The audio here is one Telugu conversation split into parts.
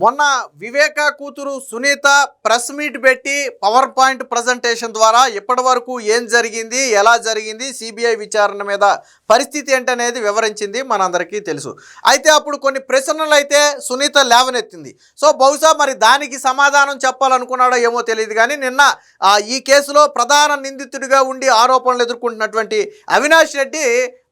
మొన్న వివేక కూతురు సునీత ప్రెస్ మీట్ పెట్టి పవర్ పాయింట్ ప్రజెంటేషన్ ద్వారా ఇప్పటి వరకు ఏం జరిగింది, ఎలా జరిగింది, సిబిఐ విచారణ మీద పరిస్థితి ఏంటనేది వివరించింది, మనందరికీ తెలుసు. అయితే అప్పుడు కొన్ని ప్రశ్నలు అయితే సునీత లేవనెత్తింది. సో బహుశా మరి దానికి సమాధానం చెప్పాలనుకున్నాడో ఏమో తెలియదు. కానీ నిన్న ఈ కేసులో ప్రధాన నిందితుడిగా ఉండి ఆరోపణలు ఎదుర్కొంటున్నటువంటి అవినాష్ రెడ్డి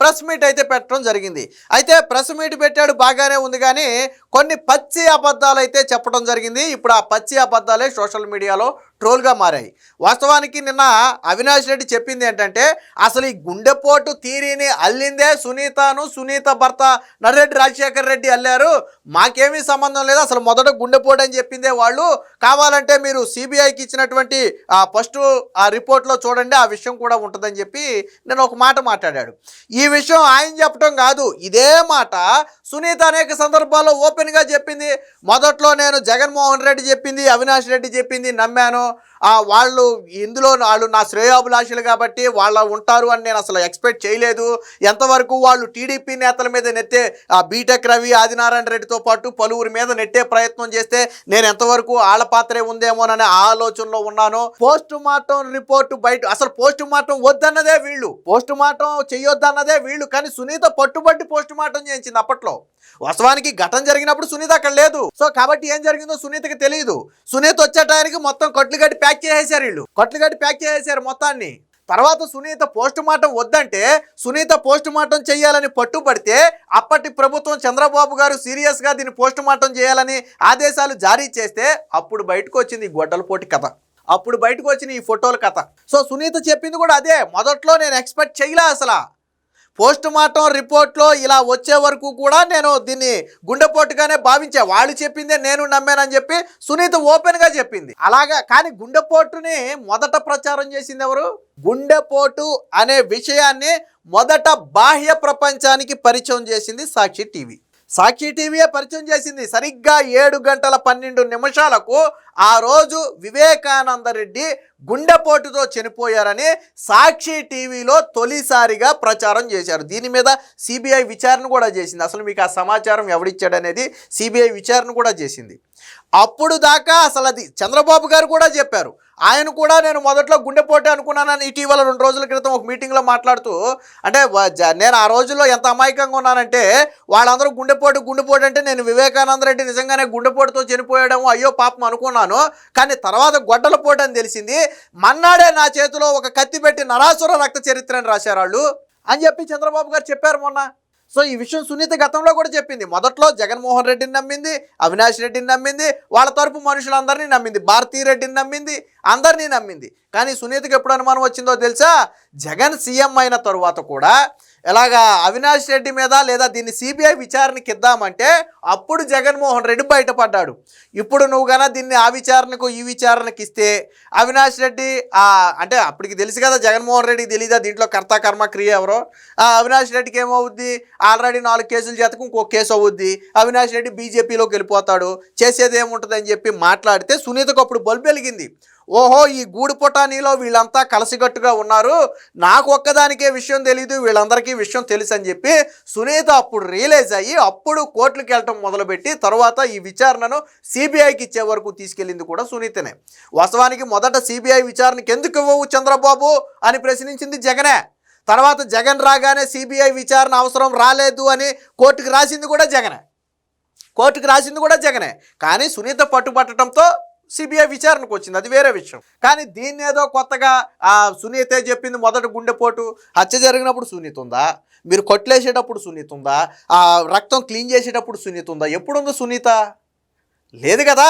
ప్రెస్ మీట్ అయితే పెట్టడం జరిగింది. అయితే ప్రెస్ మీట్ పెట్టాడు, బాగానే ఉంది. కానీ కొన్ని పచ్చి అబద్ధాలు అయితే చెప్పడం జరిగింది. ఇప్పుడు ఆ పచ్చి అబద్ధాలే సోషల్ మీడియాలో ట్రోల్గా మారాయి. వాస్తవానికి నిన్న అవినాష్ రెడ్డి చెప్పింది ఏంటంటే, అసలు ఈ గుండెపోటు థియరీని అల్లిందే సునీతను, సునీత భర్త నర్రెడ్డి రాజశేఖర్ రెడ్డి అల్లారు, మాకేమీ సంబంధం లేదు, అసలు మొదట గుండెపోటు అని చెప్పిందే వాళ్ళు, కావాలంటే మీరు సిబిఐకి ఇచ్చినటువంటి ఫస్ట్ ఆ రిపోర్ట్లో చూడండి, ఆ విషయం కూడా ఉంటుందని చెప్పి నేను ఒక మాట మాట్లాడాడు. ఈ విషయం ఆయన చెప్పడం కాదు, ఇదే మాట సునీత అనేక సందర్భాల్లో ఓపెన్గా చెప్పింది. మొదట్లో నేను జగన్మోహన్ రెడ్డి చెప్పింది, అవినాష్ రెడ్డి చెప్పింది నమ్మాను, వాళ్ళు ఇందులో వాళ్ళు నా శ్రేయోభిలాషులు కాబట్టి వాళ్ళు ఉంటారు అని నేను అసలు ఎక్స్పెక్ట్ చేయలేదు. ఎంతవరకు వాళ్ళు టీడీపీ నేతల మీద నెట్టే బీటెక్ రవి, ఆదినారాయణ రెడ్డితో పాటు పలువురి మీద నెట్టే ప్రయత్నం చేస్తే నేను ఎంతవరకు వాళ్ళ పాత్రే ఉందేమోననే ఆలోచనలో ఉన్నాను. పోస్ట్ మార్టం రిపోర్టు బయట, అసలు పోస్ట్ మార్టం వద్దన్నదే వీళ్ళు, పోస్ట్ మార్టం చెయ్యొద్దన్నదే వీళ్ళు. కానీ సునీత పట్టుబట్టి పోస్ట్ మార్టం చేయించింది అప్పట్లో. వాస్తవానికి ఘటన జరిగినప్పుడు సునీత అక్కడ లేదు. సో కాబట్టి ఏం జరిగిందో సునీతకి తెలియదు. సునీత వచ్చే టైంకి మొత్తం కట్లుగడ్డి ప్యాక్ చేసేసారు వీళ్ళు, కట్లుగడ్డి ప్యాక్ చేసేసారు మొత్తాన్ని. తర్వాత సునీత పోస్ట్ మార్టం వద్దంటే, సునీత పోస్ట్ మార్టం చేయాలని పట్టుబడితే అప్పటి ప్రభుత్వం చంద్రబాబు గారు సీరియస్గా దీన్ని పోస్ట్ మార్టం చేయాలని ఆదేశాలు జారీ చేస్తే అప్పుడు బయటకు వచ్చింది ఈ గొడ్డలపోటి కథ, అప్పుడు బయటకు వచ్చిన ఈ ఫోటోల కథ. సో సునీత చెప్పింది కూడా అదే. మొదట్లో నేను ఎక్స్పెక్ట్ చేయలే, అసలు పోస్ట్ మార్టం రిపోర్ట్లో ఇలా వచ్చే వరకు కూడా నేను దీన్ని గుండెపోటుగానే భావించా, వాళ్ళు చెప్పిందే నేను నమ్మానని చెప్పి సునీత ఓపెన్గా చెప్పింది. అలాగా కానీ గుండెపోటుని మొదట ప్రచారం చేసింది ఎవరు? గుండెపోటు అనే విషయాన్ని మొదట బాహ్య ప్రపంచానికి పరిచయం చేసింది సాక్షి టీవీ. సాక్షి టీవీయే పరిచయం చేసింది. సరిగ్గా 7:12 ఆ రోజు వివేకానంద రెడ్డి గుండెపోటుతో చనిపోయారని సాక్షి టీవీలో తొలిసారిగా ప్రచారం చేశారు. దీని మీద సిబిఐ విచారణ కూడా చేసింది. అసలు మీకు ఆ సమాచారం ఎవడిచ్చాడనేది సిబిఐ విచారణ కూడా చేసింది. అప్పుడు దాకా అసలు అది చంద్రబాబు గారు కూడా చెప్పారు. ఆయన కూడా నేను మొదట్లో గుండెపోటే అనుకున్నానని ఇటీవల 2 రోజుల క్రితం ఒక మీటింగ్లో మాట్లాడుతూ, అంటే నేను ఆ రోజుల్లో ఎంత అమాయకంగా ఉన్నానంటే, వాళ్ళందరూ గుండెపోటు అంటే నేను వివేకానంద రెడ్డి నిజంగానే గుండెపోటుతో చనిపోయాడేమో, అయ్యో పాపం అనుకున్నాను. కానీ తర్వాత గొడ్డలపోటు అని తెలిసింది. మన్నాడే నా చేతిలో ఒక కత్తి పెట్టి నరాసుర రక్త చరిత్రని రాశారు వాళ్ళు అని చెప్పి చంద్రబాబు గారు చెప్పారు మొన్న. సో ఈ విషయం సునీత గతంలో కూడా చెప్పింది. మొదట్లో జగన్మోహన్ రెడ్డిని నమ్మింది, అవినాష్ రెడ్డిని నమ్మింది, వాళ్ళ తరపు మనుషులందరినీ నమ్మింది, భారతీ రెడ్డిని నమ్మింది, అందరినీ నమ్మింది. కానీ సునీతకి ఎప్పుడు అనుమానం వచ్చిందో తెలుసా? జగన్ సీఎం అయిన తరువాత కూడా ఎలాగా అవినాష్ రెడ్డి మీద లేదా దీన్ని సిబిఐ విచారణకి ఇద్దామంటే అప్పుడు జగన్మోహన్ రెడ్డి బయటపడ్డాడు. ఇప్పుడు నువ్వు కన్నా దీన్ని ఆ విచారణకు ఈ విచారణకి ఇస్తే అవినాష్ రెడ్డి అంటే అప్పటికి తెలుసు కదా, జగన్మోహన్ రెడ్డికి తెలీదా దీంట్లో కర్త కర్మ క్రియ ఎవరో. అవినాష్ రెడ్డికి ఏమవుద్ది, ఆల్రెడీ 4 కేసులు చేతకు ఇంకో కేసు అవుద్ది, అవినాష్ రెడ్డి బీజేపీలోకి వెళ్ళిపోతాడు, చేసేది ఏముంటుందని చెప్పి మాట్లాడితే సునీతకు అప్పుడు బల్బు వెలిగింది. ఓహో, ఈ గూడు పొటానీలో వీళ్ళంతా కలిసికట్టుగా ఉన్నారు, నాకు ఒక్కదానికే విషయం తెలీదు, వీళ్ళందరికీ విషయం తెలుసు అని చెప్పి సునీత అప్పుడు రియలైజ్ అయ్యి అప్పుడు కోర్టులకు వెళ్ళటం మొదలుపెట్టి తర్వాత ఈ విచారణను సిబిఐకి ఇచ్చే వరకు తీసుకెళ్ళింది కూడా సునీతనే. వాస్తవానికి మొదట సిబిఐ విచారణకి ఎందుకు ఇవ్వవు చంద్రబాబు అని ప్రశ్నించింది జగనే. తర్వాత జగన్ రాగానే సిబిఐ విచారణ అవసరం రాలేదు అని కోర్టుకు రాసింది కూడా జగనే. కానీ సునీత పట్టుబట్టడంతో సిబిఐ విచారణకు వచ్చింది, అది వేరే విషయం. కానీ దీన్ని ఏదో కొత్తగా సునీతే చెప్పింది. మొదట గుండెపోటు హత్య జరిగినప్పుడు సునీత ఉందా, మీరు కొట్లేసేటప్పుడు సునీత ఉందా, రక్తం క్లీన్ చేసేటప్పుడు సునీత ఉందా? ఎప్పుడుందో సునీత? లేదు కదా.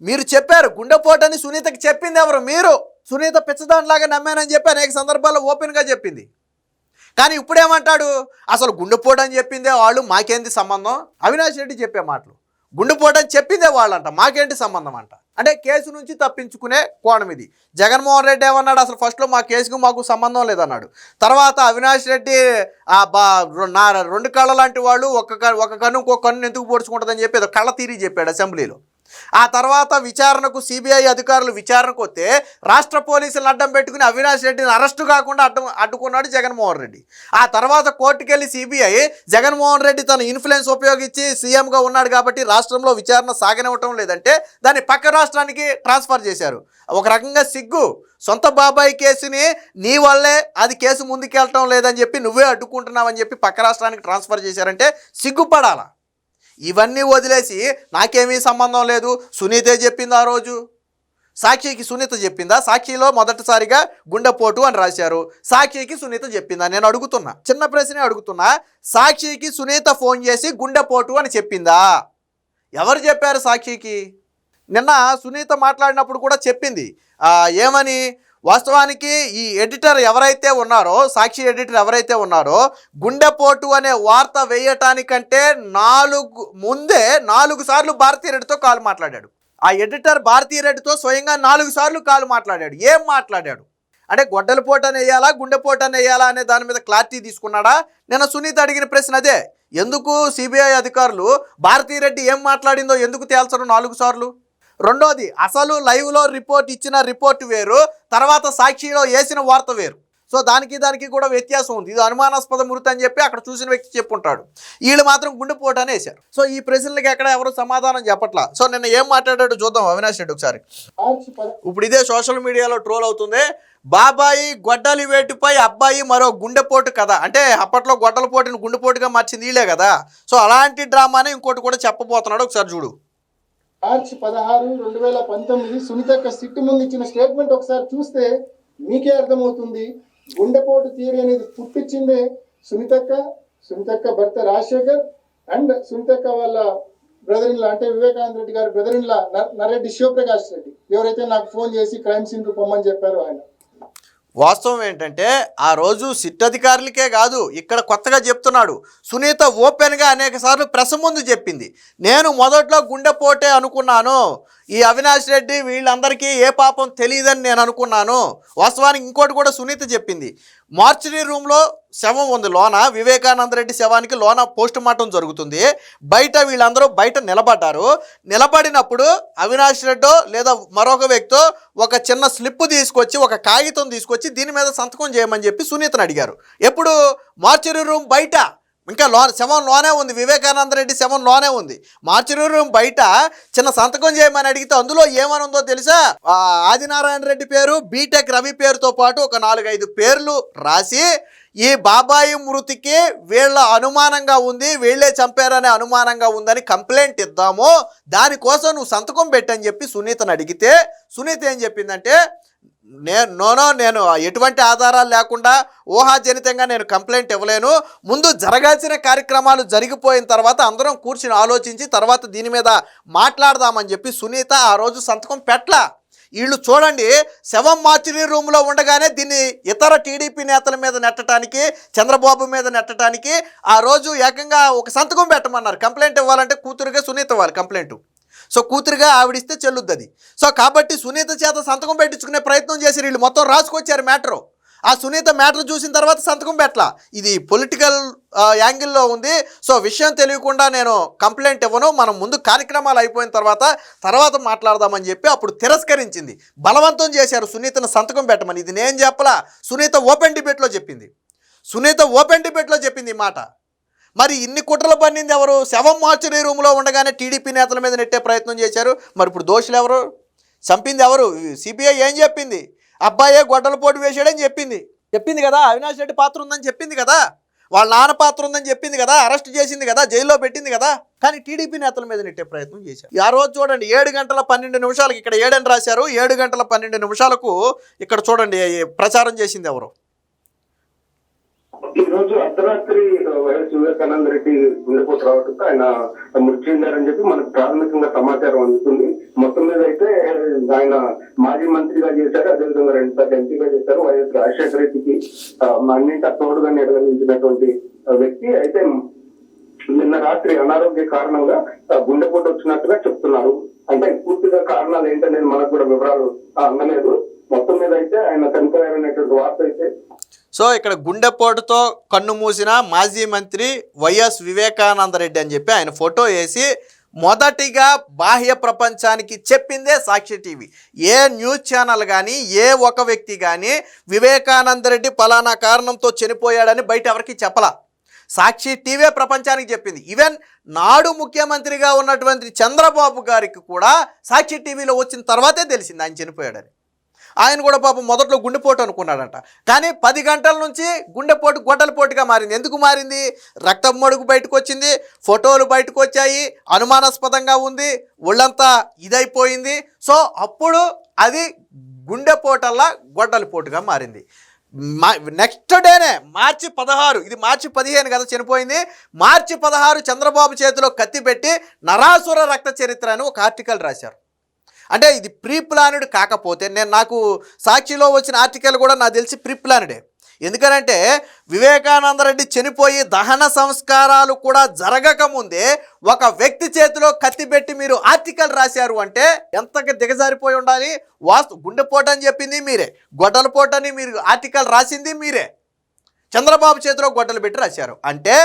మీరు చెప్పారు గుండెపోటు అని సునీతకి చెప్పింది ఎవరు? మీరు. సునీత పిచ్చదానిలాగా నమ్మానని చెప్పి అనేక సందర్భాల్లో ఓపెన్గా చెప్పింది. కానీ ఇప్పుడేమంటాడు, అసలు గుండెపోటు అని చెప్పిందే వాళ్ళు, మాకేంటి సంబంధం? అవినాష్ రెడ్డి చెప్పే మాటలు, గుండెపోటు అని చెప్పిందే వాళ్ళంట, మాకేంటి సంబంధం అంట. అంటే కేసు నుంచి తప్పించుకునే కోణం ఇది. జగన్మోహన్ రెడ్డి ఏమన్నాడు, అసలు ఫస్ట్లో మా కేసుకు మాకు సంబంధం లేదన్నాడు. తర్వాత అవినాష్ రెడ్డి నా 2 కళ్ళ లాంటి వాళ్ళు, ఒక కన్ను ఇంకో కన్ను ఎందుకు పొడుచుకుంటుందని చెప్పి ఏదో కళ్ళ తీరి చెప్పాడు అసెంబ్లీలో. ఆ తర్వాత విచారణకు సిబిఐ అధికారులు విచారణకు వస్తే రాష్ట్ర పోలీసులను అడ్డం పెట్టుకుని అవినాష్ రెడ్డిని అరెస్టు కాకుండా అడ్డుకున్నాడు జగన్మోహన్ రెడ్డి. ఆ తర్వాత కోర్టుకెళ్ళి సిబిఐ జగన్మోహన్ రెడ్డి తన ఇన్ఫ్లుయెన్స్ ఉపయోగించి సీఎంగా ఉన్నాడు కాబట్టి రాష్ట్రంలో విచారణ సాగనివ్వటం లేదంటే దాన్ని పక్క రాష్ట్రానికి ట్రాన్స్ఫర్ చేశారు. ఒక రకంగా సిగ్గు, సొంత బాబాయ్ కేసుని నీ వల్లే అది కేసు ముందుకెళ్ళటం లేదని చెప్పి నువ్వే అడ్డుకుంటున్నావని చెప్పి పక్క రాష్ట్రానికి ట్రాన్స్ఫర్ చేశారంటే సిగ్గుపడాలా. ఇవన్నీ వదిలేసి నాకేమీ సంబంధం లేదు, సునీతే చెప్పింది ఆ రోజు. సాక్షికి సునీత చెప్పిందా? సాక్షిలో మొదటిసారిగా గుండెపోటు అని రాశారు, సాక్షికి సునీత చెప్పిందా? నేను అడుగుతున్నా, చిన్న ప్రశ్నే అడుగుతున్నా. సాక్షికి సునీత ఫోన్ చేసి గుండెపోటు అని చెప్పిందా? ఎవరు చెప్పారు సాక్షికి? నిన్న సునీత మాట్లాడినప్పుడు కూడా చెప్పింది ఏమని, వాస్తవానికి ఈ ఎడిటర్ ఎవరైతే ఉన్నారో, సాక్షి ఎడిటర్ ఎవరైతే ఉన్నారో, గుండెపోటు అనే వార్త వేయటానికంటే ముందే 4 సార్లు భారతీరెడ్డితో కాల్ మాట్లాడాడు. ఆ ఎడిటర్ భారతీరెడ్డితో స్వయంగా 4 సార్లు కాల్ మాట్లాడాడు. ఏం మాట్లాడాడు అంటే గొడ్డలపోటు అని వేయాలా, గుండెపోటు అని వేయాలా అనే దాని మీద క్లారిటీ తీసుకున్నాడా? నేను సునీత అడిగిన ప్రశ్న అదే. ఎందుకు సిబిఐ అధికారులు భారతీరెడ్డి ఏం మాట్లాడిందో ఎందుకు తేల్చరు 4 సార్లు? రెండోది, అసలు లైవ్లో రిపోర్ట్ ఇచ్చిన రిపోర్ట్ వేరు, తర్వాత సాక్షిలో వేసిన వార్త వేరు. సో దానికి కూడా వ్యత్యాసం ఉంది. ఇది అనుమానాస్పద మృతి అని చెప్పి అక్కడ చూసిన వ్యక్తి చెప్పుంటాడు, వీళ్ళు మాత్రం గుండెపోటు అని వేశారు. సో ఈ ప్రశ్నలకి ఎక్కడ ఎవరు సమాధానం చెప్పట్లా. సో నిన్న ఏం మాట్లాడాడు చూద్దాం అవినాష్ రెడ్డి ఒకసారి. ఇప్పుడు ఇదే సోషల్ మీడియాలో ట్రోల్ అవుతుంది, బాబాయి గొడ్డలి వేటుపై అబ్బాయి మరో గుండెపోటు కదా. అంటే అప్పట్లో గొడ్డల పోటుని గుండెపోటుగా మార్చింది వీళ్ళే కదా. సో అలాంటి డ్రామానే ఇంకోటి కూడా చెప్పబోతున్నాడు, ఒకసారి చూడు. మార్చి 16, 2019 సునీతక్క సిట్టు ముందు ఇచ్చిన స్టేట్మెంట్ ఒకసారి చూస్తే మీకే అర్థమవుతుంది. గుండెపోటు థియరీ అనేది పుట్టించిందే సునీతక్క భర్త రాజశేఖర్ అండ్ సునీతక్క వాళ్ళ బ్రదర్ ఇన్ లా, అంటే వివేకానంద రెడ్డి గారి brother in law Nareddy Shivprakash Reddy, ఎవరైతే నాకు ఫోన్ చేసి క్రైమ్ సీన్ కు పొమ్మని చెప్పారో ఆయన. వాస్తవం ఏంటంటే ఆ రోజు సిట్ అధికారులకే కాదు, ఇక్కడ కొత్తగా చెప్తున్నాడు. సునీత ఓపెన్గా అనేక సార్లు ప్రెస్ ముందు చెప్పింది, నేను మొదట్లో గుండెపోటే అనుకున్నాను, ఈ అవినాష్ రెడ్డి వీళ్ళందరికీ ఏ పాపం తెలియదని నేను అనుకున్నాను. వాస్తవానికి ఇంకోటి కూడా సునీత చెప్పింది, మార్చరీ రూమ్లో శవం ఉంది లోన, వివేకానంద రెడ్డి శవానికి లోన పోస్ట్ మార్టం జరుగుతుంది, బయట వీళ్ళందరూ బయట నిలబడ్డారు. నిలబడినప్పుడు అవినాష్ రెడ్డో లేదా మరొక వ్యక్తో ఒక చిన్న స్లిప్ తీసుకొచ్చి, ఒక కాగితం తీసుకొచ్చి దీని మీద సంతకం చేయమని చెప్పి సునీతను అడిగారు. ఎప్పుడు? మార్చరీ రూమ్ బయట, ఇంకా శవం లోనే ఉంది, వివేకానంద రెడ్డి శవం లోనే ఉంది. మార్చరీ రూమ్ బయట చిన్న సంతకం చేయమని అడిగితే అందులో ఏమని ఉందో తెలుసా? ఆదినారాయణ రెడ్డి పేరు, బీటెక్ రవి పేరుతో పాటు ఒక 4-5 పేర్లు రాసి, ఈ బాబాయి మృతికి వీళ్ళ అనుమానంగా ఉంది, వీళ్ళే చంపారనే అనుమానంగా ఉందని కంప్లైంట్ ఇద్దాము, దానికోసం నువ్వు సంతకం పెట్టని చెప్పి సునీతను అడిగితే సునీత ఏం చెప్పిందంటే, నేను ఎటువంటి ఆధారాలు లేకుండా ఊహాజనితంగా నేను కంప్లైంట్ ఇవ్వలేను, ముందు జరగాల్సిన కార్యక్రమాలు జరిగిపోయిన తర్వాత అందరం కూర్చుని ఆలోచించి తర్వాత దీని మీద మాట్లాడదామని చెప్పి సునీత ఆ రోజు సంతకం పెట్టలా. వీళ్ళు చూడండి, శవం మార్చరీ రూమ్లో ఉండగానే దీన్ని ఇతర టీడీపీ నేతల మీద నెట్టడానికి, చంద్రబాబు మీద నెట్టడానికి ఆ రోజు ఏకంగా ఒక సంతకం పెట్టమన్నారు. కంప్లైంట్ ఇవ్వాలంటే కూతురుగా సునీత ఇవ్వాలి కంప్లైంట్. సో కూతురుగా ఆవిడిస్తే చెల్లుద్ది అది. సో కాబట్టి సునీత చేత సంతకం పెట్టించుకునే ప్రయత్నం చేసి వీళ్ళు మొత్తం రాసుకొచ్చారు మ్యాటరు. ఆ సునీత మ్యాటర్ చూసిన తర్వాత సంతకం పెట్టలా, ఇది పొలిటికల్ యాంగిల్లో ఉంది. సో విషయం తెలియకుండా నేను కంప్లైంట్ ఇవ్వను, మనం ముందు కార్యక్రమాలు అయిపోయిన తర్వాత మాట్లాడదామని చెప్పి అప్పుడు తిరస్కరించింది. బలవంతం చేశారు సునీతను సంతకం పెట్టమని. ఇది నేను చెప్పలా, సునీత ఓపెన్ డిబేట్లో చెప్పింది ఈ మాట. మరి ఇన్ని కుట్రలు పన్నింది ఎవరు? శవం మార్చరీ రూమ్లో ఉండగానే టీడీపీ నేతల మీద నెట్టే ప్రయత్నం చేశారు. మరి ఇప్పుడు దోషులు ఎవరు? చంపింది ఎవరు? సిబిఐ ఏం చెప్పింది? అబ్బాయే గొడ్డలపోటు వేసాడని చెప్పింది కదా, అవినాష్ రెడ్డి పాత్ర ఉందని చెప్పింది కదా, వాళ్ళ నాన్న పాత్ర ఉందని చెప్పింది కదా, అరెస్ట్ చేసింది కదా, జైల్లో పెట్టింది కదా. కానీ టీడీపీ నేతల మీద నెట్టే ప్రయత్నం చేశారు. ఆ రోజు చూడండి 7:12 ఇక్కడ 7 అని రాశారు, 7:12 ఇక్కడ చూడండి ప్రచారం చేసింది ఎవరు? ఈ రోజు అర్ధరాత్రి వైఎస్ వివేకానంద రెడ్డి గుండెపోటు రావడంతో ఆయన మృతి చెందారని చెప్పి మనకు ప్రాథమికంగా సమాచారం అందుతుంది. మొత్తం మీద అయితే ఆయన మాజీ మంత్రిగా చేశారు, అదేవిధంగా 2 సార్లు ఎంపీగా చేశారు. వైఎస్ రాజశేఖర రెడ్డికి అన్నింటా తోడుగా నిర్వహించినటువంటి వ్యక్తి. అయితే నిన్న రాత్రి అనారోగ్య కారణంగా గుండెపోటు వచ్చినట్టుగా చెప్తున్నారు. అంటే పూర్తిగా కారణాలు ఏంటనేది మనకు కూడా వివరాలు అందలేదు. మొత్తం మీద అయితే ఆయన చనిపోయారనేటువంటి వార్త అయితే. సో ఇక్కడ గుండెపోటుతో కన్ను మూసిన మాజీ మంత్రి వైఎస్ వివేకానంద రెడ్డి అని చెప్పి ఆయన ఫోటో వేసి మొదటిగా బాహ్య ప్రపంచానికి చెప్పిందే సాక్షి టీవీ. ఏ న్యూస్ ఛానల్ కానీ ఏ ఒక వ్యక్తి కానీ వివేకానంద రెడ్డి పలానా కారణంతో చనిపోయాడని బయట ఎవరికి చెప్పలా. సాక్షి టీవీ ప్రపంచానికి చెప్పింది. ఈవెన్ నాడు ముఖ్యమంత్రిగా ఉన్నటువంటి చంద్రబాబు గారికి కూడా సాక్షి టీవీలో వచ్చిన తర్వాతే తెలిసింది ఆయన చనిపోయాడని. ఆయన కూడా పాపం మొదట్లో గుండెపోటు అనుకున్నాడంట. కానీ 10 గంటల నుంచి గుండెపోటు గొడ్డలిపోటుగా మారింది. ఎందుకు మారింది? రక్తం మడుగు బయటకు వచ్చింది, ఫోటోలు బయటకు వచ్చాయి, అనుమానాస్పదంగా ఉంది, ఒళ్ళంతా ఇదైపోయింది. సో అప్పుడు అది గుండెపోటల్లా గొడ్డలిపోటుగా మారింది. నెక్స్ట్ డేనే మార్చి 16, ఇది మార్చి 15 కదా చనిపోయింది. మార్చి 16 చంద్రబాబు చేతిలో కత్తి పెట్టి నరాసుర రక్త చరిత్ర అని ఒక ఆర్టికల్ రాశారు. అంటే ఇది ప్రీ ప్లానెడ్ కాకపోతే, నాకు సాక్షిలో వచ్చిన ఆర్టికల్ కూడా నాకు తెలిసి ప్రీ ప్లానెడే. ఎందుకనంటే వివేకానంద రెడ్డి చనిపోయి దహన సంస్కారాలు కూడా జరగకముందే ఒక వ్యక్తి చేతిలో కత్తి పెట్టి మీరు ఆర్టికల్ రాశారు అంటే ఎంతగా దిగజారిపోయి ఉండాలి. గుండెపోటు అని చెప్పింది మీరే, గొడ్డలపోటు అని మీరు ఆర్టికల్ రాసింది మీరే, చంద్రబాబు చేతిలో గొడ్డలు పెట్టి రాశారు అంటే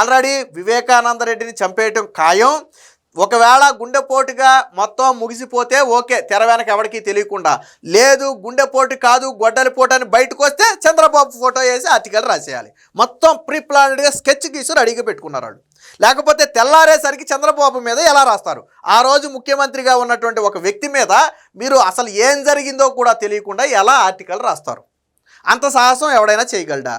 ఆల్రెడీ వివేకానంద రెడ్డిని చంపేయటం ఖాయం. ఒకవేళ గుండెపోటుగా మొత్తం ముగిసిపోతే ఓకే, తెర వెనక ఎవరికి తెలియకుండా. లేదు గుండెపోటు కాదు గొడ్డలిపోటు అని బయటకు వస్తే చంద్రబాబు ఫోటో వేసి ఆర్టికల్ రాసేయాలి. మొత్తం ప్రీ ప్లానెడ్గా స్కెచ్ గీసి రెడీగా పెట్టుకున్నారు వాళ్ళు. లేకపోతే తెల్లారేసరికి చంద్రబాబు మీద ఎలా రాస్తారు? ఆ రోజు ముఖ్యమంత్రిగా ఉన్నటువంటి ఒక వ్యక్తి మీద మీరు అసలు ఏం జరిగిందో కూడా తెలియకుండా ఎలా ఆర్టికల్ రాస్తారు? అంత సాహసం ఎవడైనా చేయగలడా?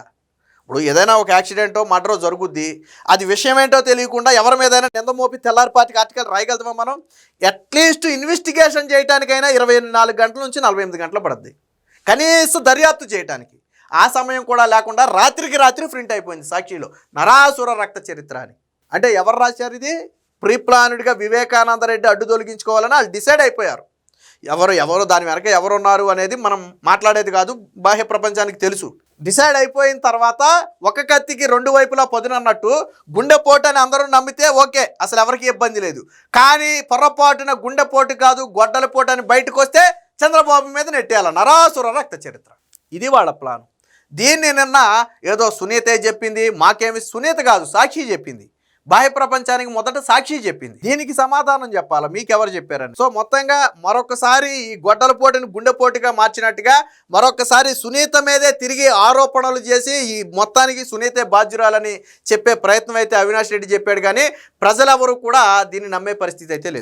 ఇప్పుడు ఏదైనా ఒక యాక్సిడెంటో మర్డరో జరుగుద్ది, అది విషయం ఏంటో తెలియకుండా ఎవరి మీదైనా నింద మోపి తెల్లారిపాటికి ఆర్టికల్ రాయగలుగుతామా మనం? అట్లీస్ట్ ఇన్వెస్టిగేషన్ చేయడానికైనా 24 గంటల నుంచి 48 గంటలు పడుద్ది కనీసం దర్యాప్తు చేయడానికి. ఆ సమయం కూడా లేకుండా రాత్రికి రాత్రి ప్రింట్ అయిపోయింది సాక్షిలో నరాసుర రక్త చరిత్ర అని. అంటే ఎవరు రాశారు ఇది? ప్రీ ప్లానెడ్గా వివేకానంద రెడ్డి అడ్డు తొలగించుకోవాలని వాళ్ళు డిసైడ్ అయిపోయారు. ఎవరు దాని వెనక ఎవరున్నారు అనేది మనం మాట్లాడేది కాదు, బాహ్య ప్రపంచానికి తెలుసు. డిసైడ్ అయిపోయిన తర్వాత ఒక కత్తికి 2 వైపులా పదునన్నట్టు గుండెపోటు అని అందరూ నమ్మితే ఓకే, అసలు ఎవరికి ఇబ్బంది లేదు. కానీ పొరపాటున గుండెపోటు కాదు గొడ్డలిపోటు అని బయటకు వస్తే చంద్రబాబు మీద నెట్టేయాల నరాసుర రక్త చరిత్ర. ఇది వాళ్ళ ప్లాన్. దీన్ని నిన్న ఏదో సునీతే చెప్పింది, మాకేమి సునీత కాదు సాక్షి చెప్పింది. బాహ్య ప్రపంచానికి మొదట సాక్షి చెప్పింది. దీనికి సమాధానం చెప్పాలా, మీకెవరు చెప్పారని. సో మొత్తంగా మరొకసారి ఈ గొడ్డలపోటుని గుండెపోటుగా మార్చినట్టుగా మరొకసారి సునీత మీదే తిరిగి ఆరోపణలు చేసి ఈ మొత్తానికి సునీతే బాధ్యురాలని చెప్పే ప్రయత్నం అయితే అవినాష్ రెడ్డి చెప్పాడు. కానీ ప్రజలెవరూ కూడా దీన్ని నమ్మే పరిస్థితి అయితే లేదు.